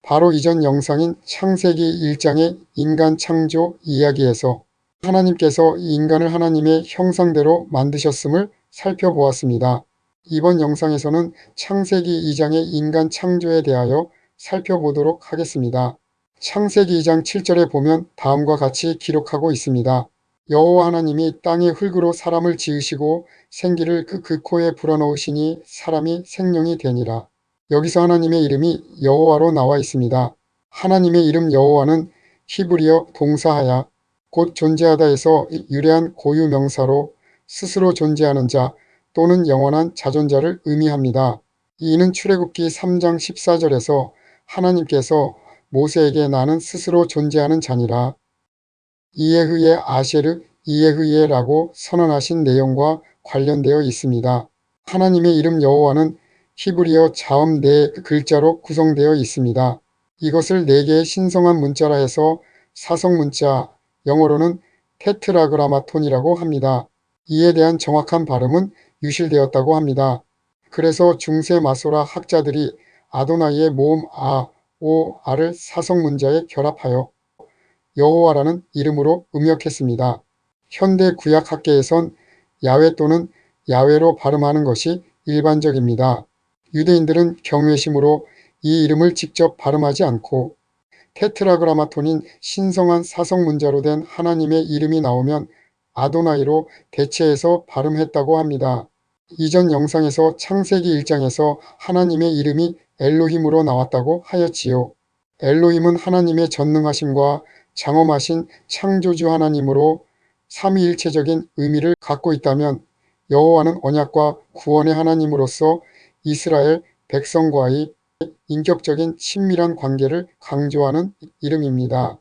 바로 이전 영상인 창세기 1장의 인간 창조 이야기에서 하나님께서 인간을 하나님의 형상대로 만드셨음을 살펴보았습니다. 이번 영상에서는 창세기 2장의 인간 창조에 대하여 살펴보도록 하겠습니다. 창세기 2장 7절에 보면 다음과 같이 기록하고 있습니다. 여호와 하나님이 땅의 흙으로 사람을 지으시고 생기를 그 코에 불어넣으시니 사람이 생명이 되니라. 여기서 하나님의 이름이 여호와로 나와 있습니다. 하나님의 이름 여호와는 히브리어 동사하야 곧 존재하다에서 유래한 고유 명사로 스스로 존재하는 자 또는 영원한 자존자를 의미합니다. 이는 출애굽기 3장 14절에서 하나님께서 모세에게 나는 스스로 존재하는 자니라. 이에흐예 아셰르 이에흐예라고 선언하신 내용과 관련되어 있습니다. 하나님의 이름 여호와는 히브리어 자음 4글자로 구성되어 있습니다. 이것을 4개의 신성한 문자라 해서 사성 문자, 영어로는 테트라그라마톤이라고 합니다. 이에 대한 정확한 발음은 유실되었다고 합니다. 그래서 중세 마소라 학자들이 아도나이의 모음 아, 오, 아를 사성 문자에 결합하여 여호와라는 이름으로 음역했습니다. 현대 구약학계에선 야훼 또는 야훼로 발음하는 것이 일반적입니다. 유대인들은 경외심으로 이 이름을 직접 발음하지 않고 테트라그라마톤인 신성한 사성 문자로 된 하나님의 이름이 나오면 아도나이로 대체해서 발음했다고 합니다. 이전 영상에서 창세기 1장에서 하나님의 이름이 엘로힘으로 나왔다고 하였지요. 엘로힘은 하나님의 전능하심과 장엄하신 창조주 하나님으로 삼위일체적인 의미를 갖고 있다면 여호와는 언약과 구원의 하나님으로서 이스라엘 백성과의 인격적인 친밀한 관계를 강조하는 이름입니다.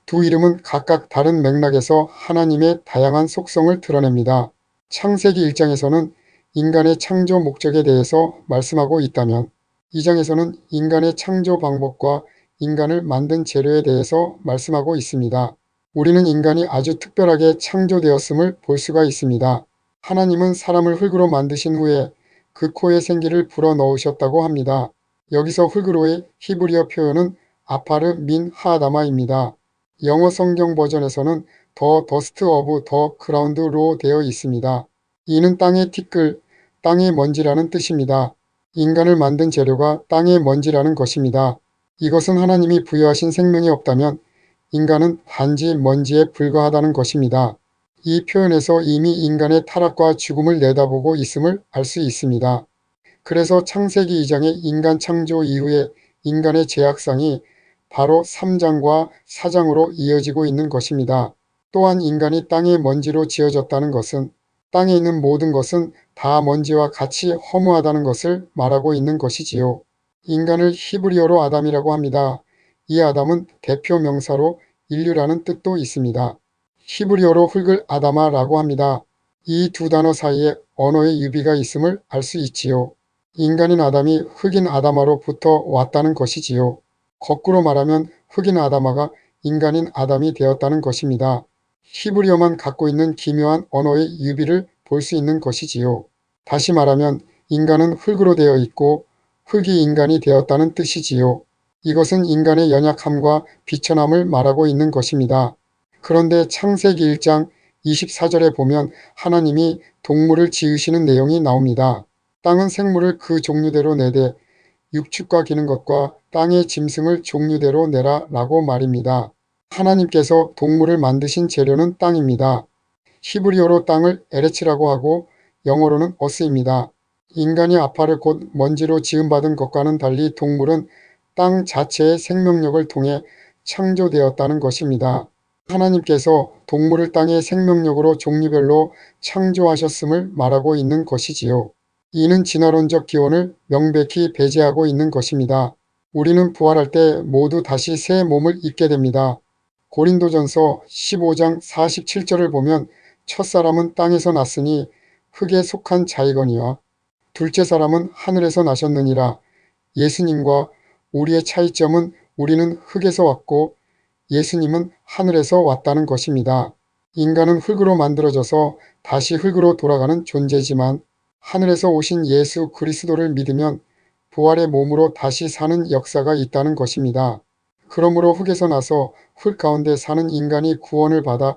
두 이름은 각각 다른 맥락에서 하나님의 다양한 속성을 드러냅니다. 창세기 1장에서는 인간의 창조 목적에 대해서 말씀하고 있다면 2장에서는 인간의 창조 방법과 인간을 만든 재료에 대해서 말씀하고 있습니다. 우리는 인간이 아주 특별하게 창조되었음을 볼 수가 있습니다. 하나님은 사람을 흙으로 만드신 후에 그 코에 생기를 불어넣으셨다고 합니다. 여기서 흙으로의 히브리어 표현은 아파르 민 하아다마입니다. 영어 성경 버전에서는 더 더스트 오브 더 그라운드로 되어 있습니다. 이는 땅의 티끌, 땅의 먼지라는 뜻입니다. 인간을 만든 재료가 땅의 먼지라는 것입니다. 이것은 하나님이 부여하신 생명이 없다면 인간은 단지 먼지에 불과하다는 것입니다. 이 표현에서 이미 인간의 타락과 죽음을 내다보고 있음을 알 수 있습니다. 그래서 창세기 2장의 인간 창조 이후에 인간의 죄악상이 바로 3장과 4장으로 이어지고 있는 것입니다. 또한 인간이 땅의 먼지로 지어졌다는 것은 땅에 있는 모든 것은 다 먼지와 같이 허무하다는 것을 말하고 있는 것이지요. 인간을 히브리어로 아담이라고 합니다. 이 아담은 대표 명사로 인류라는 뜻도 있습니다. 히브리어로 흙을 아다마라고 합니다. 이 두 단어 사이에 언어의 유비가 있음을 알 수 있지요. 인간인 아담이 흙인 아다마로부터 왔다는 것이지요. 거꾸로 말하면 흙인 아다마가 인간인 아담이 되었다는 것입니다. 히브리어만 갖고 있는 기묘한 언어의 유비를 볼 수 있는 것이지요. 다시 말하면 인간은 흙으로 되어 있고 흙이 인간이 되었다는 뜻이지요. 이것은 인간의 연약함과 비천함을 말하고 있는 것입니다. 그런데 창세기 1장 24절에 보면 하나님이 동물을 지으시는 내용이 나옵니다. 땅은 생물을 그 종류대로 내되 육축과 기는 것과 땅의 짐승을 종류대로 내라 라고 말입니다. 하나님께서 동물을 만드신 재료는 땅입니다. 히브리어로 땅을 에레츠라고 하고 영어로는 어스입니다. 인간이 아파를 곧 먼지로 지음받은 것과는 달리 동물은 땅 자체의 생명력을 통해 창조되었다는 것입니다. 하나님께서 동물을 땅의 생명력으로 종류별로 창조하셨음을 말하고 있는 것이지요. 이는 진화론적 기원을 명백히 배제하고 있는 것입니다. 우리는 부활할 때 모두 다시 새 몸을 입게 됩니다. 고린도전서 15장 47절을 보면 첫사람은 땅에서 났으니 흙에 속한 자이거니와 둘째 사람은 하늘에서 나셨느니라. 예수님과 우리의 차이점은 우리는 흙에서 왔고 예수님은 하늘에서 왔다는 것입니다. 인간은 흙으로 만들어져서 다시 흙으로 돌아가는 존재지만 하늘에서 오신 예수 그리스도를 믿으면 부활의 몸으로 다시 사는 역사가 있다는 것입니다. 그러므로 흙에서 나서 흙 가운데 사는 인간이 구원을 받아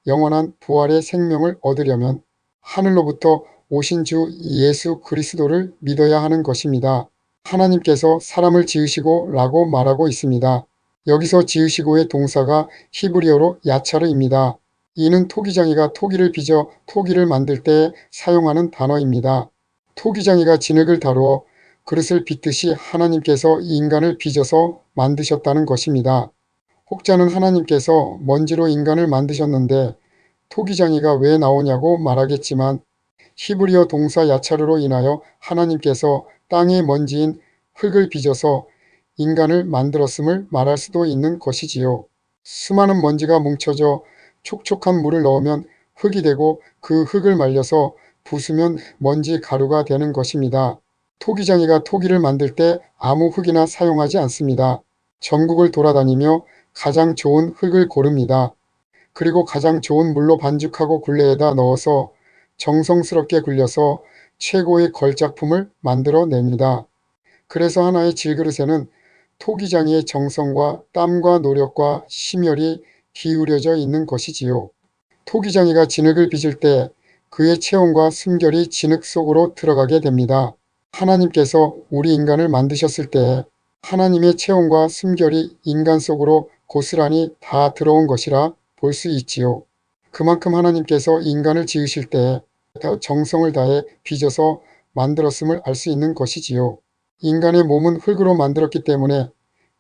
영원한 부활의 생명을 얻으려면 하늘로부터 오신 주 예수 그리스도를 믿어야 하는 것입니다. 하나님께서 사람을 지으시고 라고 말하고 있습니다. 여기서 지으시고의 동사가 히브리어로 야차르입니다. 이는 토기장이가 토기를 빚어 토기를 만들 때 사용하는 단어입니다. 토기장이가 진흙을 다루어 그릇을 빚듯이 하나님께서 인간을 빚어서 만드셨다는 것입니다. 혹자는 하나님께서 먼지로 인간을 만드셨는데 토기장이가 왜 나오냐고 말하겠지만 히브리어 동사 야차르로 인하여 하나님께서 땅의 먼지인 흙을 빚어서 인간을 만들었음을 말할 수도 있는 것이지요. 수많은 먼지가 뭉쳐져 촉촉한 물을 넣으면 흙이 되고 그 흙을 말려서 부수면 먼지 가루가 되는 것입니다. 토기장이가 토기를 만들 때 아무 흙이나 사용하지 않습니다. 전국을 돌아다니며 가장 좋은 흙을 고릅니다. 그리고 가장 좋은 물로 반죽하고 굴레에다 넣어서 정성스럽게 굴려서 최고의 걸작품을 만들어냅니다. 그래서 하나의 질그릇에는 토기장이의 정성과 땀과 노력과 심혈이 기울여져 있는 것이지요. 토기장이가 진흙을 빚을 때 그의 체온과 숨결이 진흙 속으로 들어가게 됩니다. 하나님께서 우리 인간을 만드셨을 때 하나님의 체온과 숨결이 인간 속으로 고스란히 다 들어온 것이라 볼 수 있지요. 그만큼 하나님께서 인간을 지으실 때 정성을 다해 빚어서 만들었음을 알 수 있는 것이지요. 인간의 몸은 흙으로 만들었기 때문에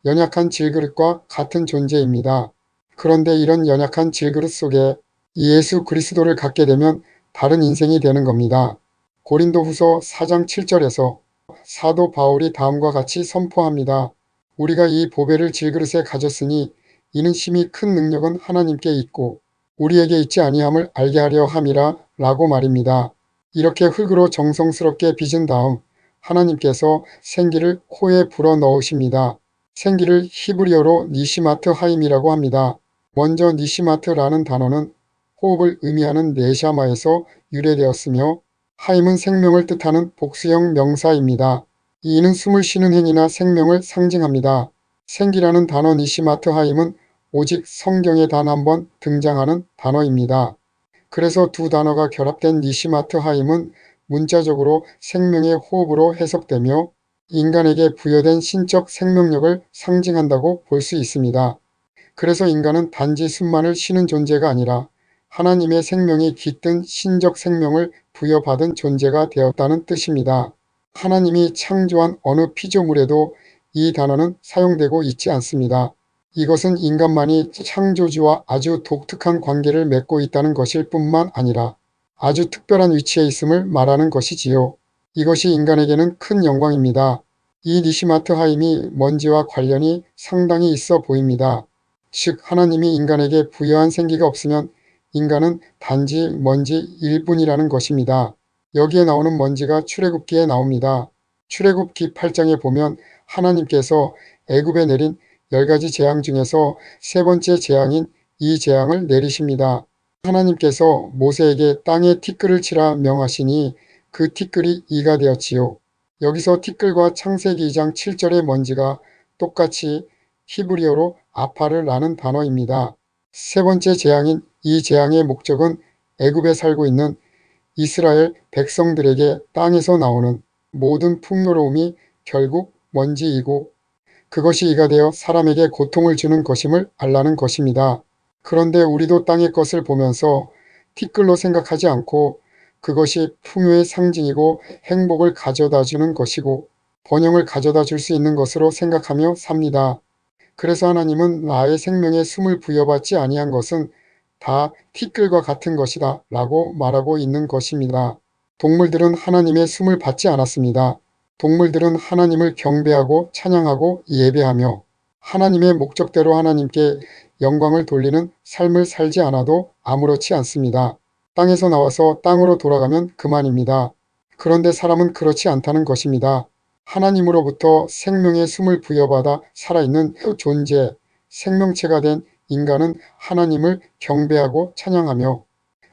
연약한 질그릇과 같은 존재입니다. 그런데 이런 연약한 질그릇 속에 예수 그리스도를 갖게 되면 다른 인생이 되는 겁니다. 고린도후서 4장 7절에서 사도 바울이 다음과 같이 선포합니다. 우리가 이 보배를 질그릇에 가졌으니 이는 심히 큰 능력은 하나님께 있고 우리에게 있지 아니함을 알게 하려 함이라 라고 말입니다. 이렇게 흙으로 정성스럽게 빚은 다음 하나님께서 생기를 코에 불어 넣으십니다. 생기를 히브리어로 니시마트 하임이라고 합니다. 먼저 니시마트라는 단어는 호흡을 의미하는 네샤마에서 유래되었으며 하임은 생명을 뜻하는 복수형 명사입니다. 이는 숨을 쉬는 행위나 생명을 상징합니다. 생기라는 단어 니시마트 하임은 오직 성경에 단 한 번 등장하는 단어입니다. 그래서 두 단어가 결합된 니시마트 하임은 문자적으로 생명의 호흡으로 해석되며 인간에게 부여된 신적 생명력을 상징한다고 볼 수 있습니다. 그래서 인간은 단지 숨만을 쉬는 존재가 아니라 하나님의 생명이 깃든 신적 생명을 부여받은 존재가 되었다는 뜻입니다. 하나님이 창조한 어느 피조물에도 이 단어는 사용되고 있지 않습니다. 이것은 인간만이 창조주와 아주 독특한 관계를 맺고 있다는 것일 뿐만 아니라 아주 특별한 위치에 있음을 말하는 것이지요. 이것이 인간에게는 큰 영광입니다. 이 니시마트 하임이 먼지와 관련이 상당히 있어 보입니다. 즉 하나님이 인간에게 부여한 생기가 없으면 인간은 단지 먼지 일뿐이라는 것입니다. 여기에 나오는 먼지가 출애굽기에 나옵니다. 출애굽기 8장에 보면 하나님께서 애굽에 내린 10가지 재앙 중에서 세 번째 재앙인 이 재앙을 내리십니다. 하나님께서 모세에게 땅에 티끌을 치라 명하시니 그 티끌이 이가 되었지요. 여기서 티끌과 창세기 2장 7절의 먼지가 똑같이 히브리어로 아파르라는 단어입니다. 세 번째 재앙인 이 재앙의 목적은 애굽에 살고 있는 이스라엘 백성들에게 땅에서 나오는 모든 풍요로움이 결국 먼지이고 그것이 이가 되어 사람에게 고통을 주는 것임을 알라는 것입니다. 그런데 우리도 땅의 것을 보면서 티끌로 생각하지 않고 그것이 풍요의 상징이고 행복을 가져다 주는 것이고 번영을 가져다 줄 수 있는 것으로 생각하며 삽니다. 그래서 하나님은 나의 생명에 숨을 부여받지 아니한 것은 다 티끌과 같은 것이다 라고 말하고 있는 것입니다. 동물들은 하나님의 숨을 받지 않았습니다. 동물들은 하나님을 경배하고 찬양하고 예배하며 하나님의 목적대로 하나님께 영광을 돌리는 삶을 살지 않아도 아무렇지 않습니다. 땅에서 나와서 땅으로 돌아가면 그만입니다. 그런데 사람은 그렇지 않다는 것입니다. 하나님으로부터 생명의 숨을 부여받아 살아있는 존재, 생명체가 된 인간은 하나님을 경배하고 찬양하며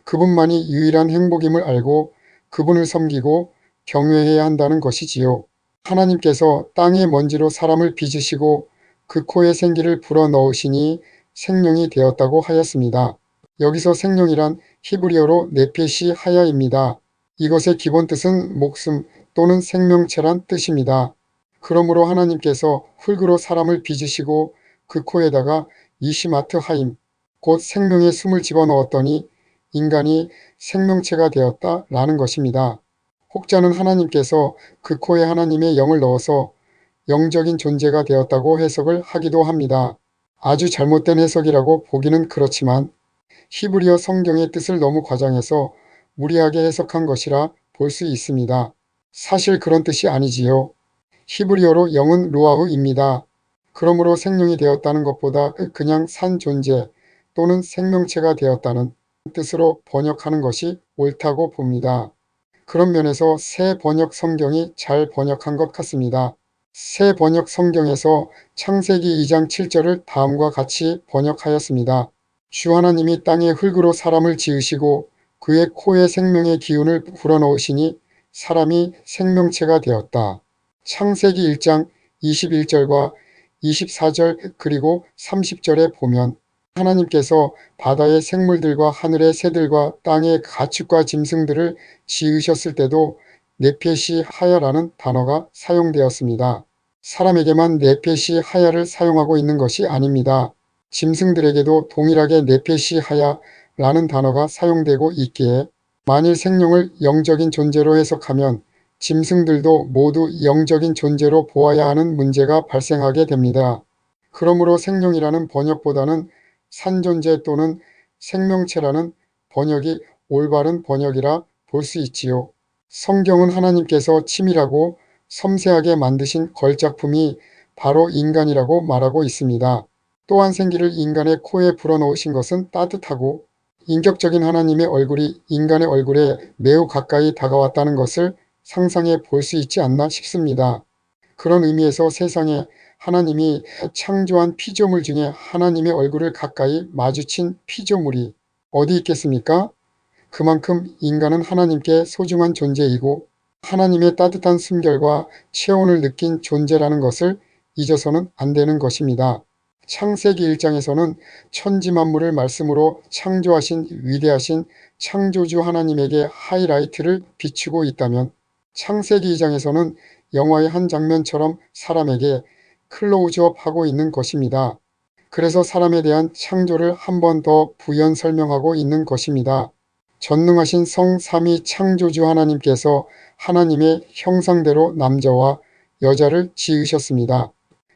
그분만이 유일한 행복임을 알고 그분을 섬기고 경외해야 한다는 것이지요. 하나님께서 땅의 먼지로 사람을 빚으시고 그 코에 생기를 불어넣으시니 생명이 되었다고 하였습니다. 여기서 생명이란 히브리어로 네페시 하야입니다. 이것의 기본 뜻은 목숨 또는 생명체란 뜻입니다. 그러므로 하나님께서 흙으로 사람을 빚으시고 그 코에다가 니시마트 하임, 곧 생명의 숨을 집어넣었더니 인간이 생명체가 되었다라는 것입니다. 혹자는 하나님께서 그 코에 하나님의 영을 넣어서 영적인 존재가 되었다고 해석을 하기도 합니다. 아주 잘못된 해석이라고 보기는 그렇지만 히브리어 성경의 뜻을 너무 과장해서 무리하게 해석한 것이라 볼 수 있습니다. 사실 그런 뜻이 아니지요. 히브리어로 영은 루아흐입니다. 그러므로 생명이 되었다는 것보다 그냥 산 존재 또는 생명체가 되었다는 뜻으로 번역하는 것이 옳다고 봅니다. 그런 면에서 새 번역 성경이 잘 번역한 것 같습니다. 새 번역 성경에서 창세기 2장 7절을 다음과 같이 번역하였습니다. 주 하나님이 땅에 흙으로 사람을 지으시고 그의 코에 생명의 기운을 불어넣으시니 사람이 생명체가 되었다. 창세기 1장 21절과 24절 그리고 30절에 보면 하나님께서 바다의 생물들과 하늘의 새들과 땅의 가축과 짐승들을 지으셨을 때도 네페시 하야라는 단어가 사용되었습니다. 사람에게만 네페시 하야를 사용하고 있는 것이 아닙니다. 짐승들에게도 동일하게 네페시 하야라는 단어가 사용되고 있기에 만일 생명을 영적인 존재로 해석하면 짐승들도 모두 영적인 존재로 보아야 하는 문제가 발생하게 됩니다. 그러므로 생명이라는 번역보다는 산존재 또는 생명체라는 번역이 올바른 번역이라 볼 수 있지요. 성경은 하나님께서 치밀하고 섬세하게 만드신 걸작품이 바로 인간이라고 말하고 있습니다. 또한 생기를 인간의 코에 불어넣으신 것은 따뜻하고 인격적인 하나님의 얼굴이 인간의 얼굴에 매우 가까이 다가왔다는 것을 상상해 볼 수 있지 않나 싶습니다. 그런 의미에서 세상에 하나님이 창조한 피조물 중에 하나님의 얼굴을 가까이 마주친 피조물이 어디 있겠습니까? 그만큼 인간은 하나님께 소중한 존재이고 하나님의 따뜻한 숨결과 체온을 느낀 존재라는 것을 잊어서는 안 되는 것입니다. 창세기 1장에서는 천지 만물을 말씀으로 창조하신 위대하신 창조주 하나님에게 하이라이트를 비추고 있다면 창세기 2장에서는 영화의 한 장면처럼 사람에게 클로즈업하고 있는 것입니다. 그래서 사람에 대한 창조를 한 번 더 부연 설명하고 있는 것입니다. 전능하신 성삼위 창조주 하나님께서 하나님의 형상대로 남자와 여자를 지으셨습니다.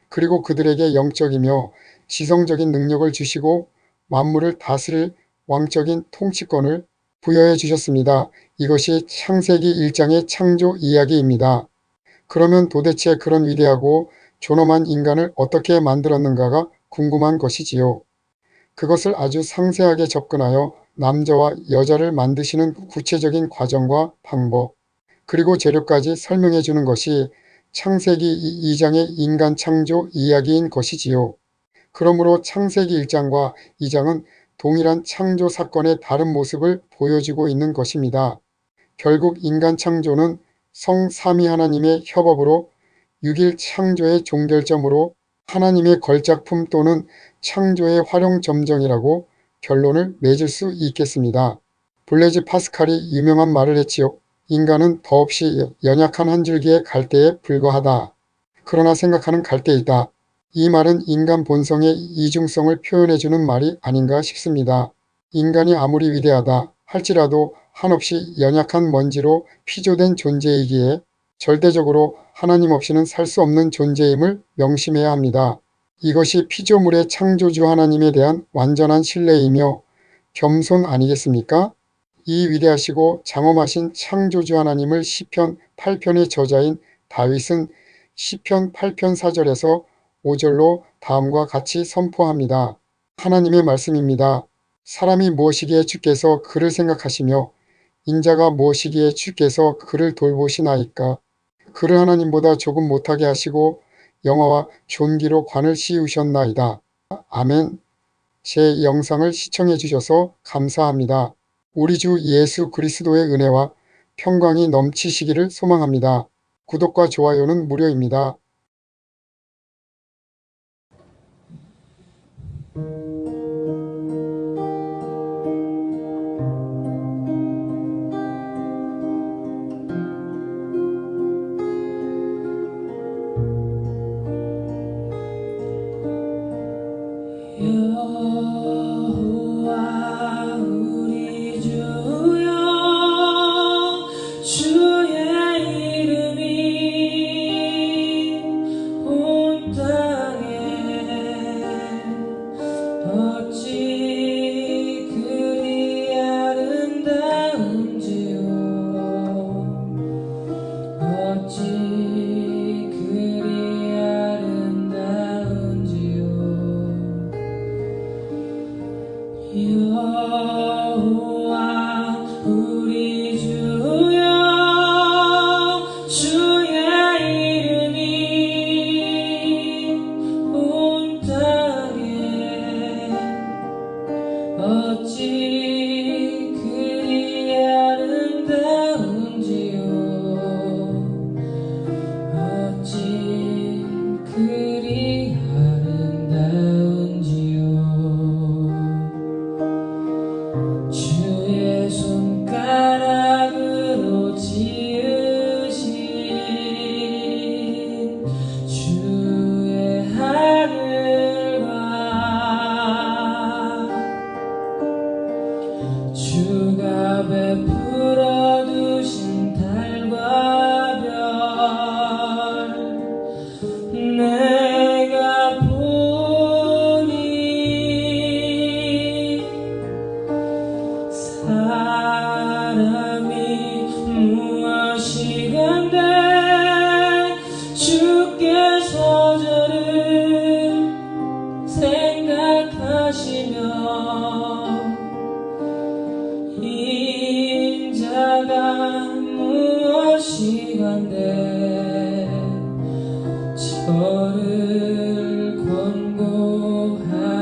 그리고 그들에게 영적이며 지성적인 능력을 주시고 만물을 다스릴 왕적인 통치권을 부여해 주셨습니다. 이것이 창세기 1장의 창조 이야기입니다. 그러면 도대체 그런 위대하고 존엄한 인간을 어떻게 만들었는가가 궁금한 것이지요. 그것을 아주 상세하게 접근하여 남자와 여자를 만드시는 구체적인 과정과 방법, 그리고 재료까지 설명해 주는 것이 창세기 2장의 인간 창조 이야기인 것이지요. 그러므로 창세기 1장과 2장은 동일한 창조 사건의 다른 모습을 보여주고 있는 것입니다. 결국 인간 창조는 성삼위 하나님의 협업으로 6일 창조의 종결점으로 하나님의 걸작품 또는 창조의 활용점정이라고 결론을 맺을 수 있겠습니다. 블레즈 파스칼이 유명한 말을 했지요. 인간은 더없이 연약한 한 줄기의 갈대에 불과하다. 그러나 생각하는 갈대이다. 이 말은 인간 본성의 이중성을 표현해주는 말이 아닌가 싶습니다. 인간이 아무리 위대하다 할지라도 한없이 연약한 먼지로 피조된 존재이기에 절대적으로 하나님 없이는 살 수 없는 존재임을 명심해야 합니다. 이것이 피조물의 창조주 하나님에 대한 완전한 신뢰이며 겸손 아니겠습니까? 이 위대하시고 장엄하신 창조주 하나님을 시편 8편의 저자인 다윗은 시편 8편 4절에서 5절로 다음과 같이 선포합니다. 하나님의 말씀입니다. 사람이 무엇이기에 주께서 그를 생각하시며 인자가 무엇이기에 주께서 그를 돌보시나이까. 그를 하나님보다 조금 못하게 하시고 영화와 존귀로 관을 씌우셨나이다. 아멘. 제 영상을 시청해 주셔서 감사합니다. 우리 주 예수 그리스도의 은혜와 평강이 넘치시기를 소망합니다. 구독과 좋아요는 무료입니다. 여호와 우리 주여 주의 이름이 온 땅에 어찌 그리 아름다운지요. 어찌 그리 아름다운지요. 여호와 우리 주여 주의 이름이 온 땅에 어찌 그리 아름다운지요. 어찌 그리 아름다운지요. 주의 손가락으로 지으신 주의 하늘과 주가 베풀어 두신 달과 별 내가 보니 사람이 무엇이건대 주께서 저를 생각하시며 인자가 무엇이건대 저를 권고하시나이까.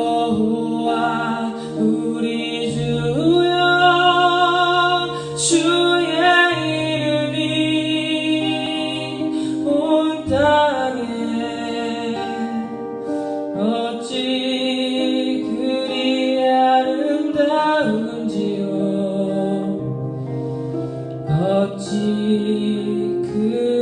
여호와 우리 주여 주의 이름이 온 땅에 어찌 그리 아름다운지요. 어찌 그리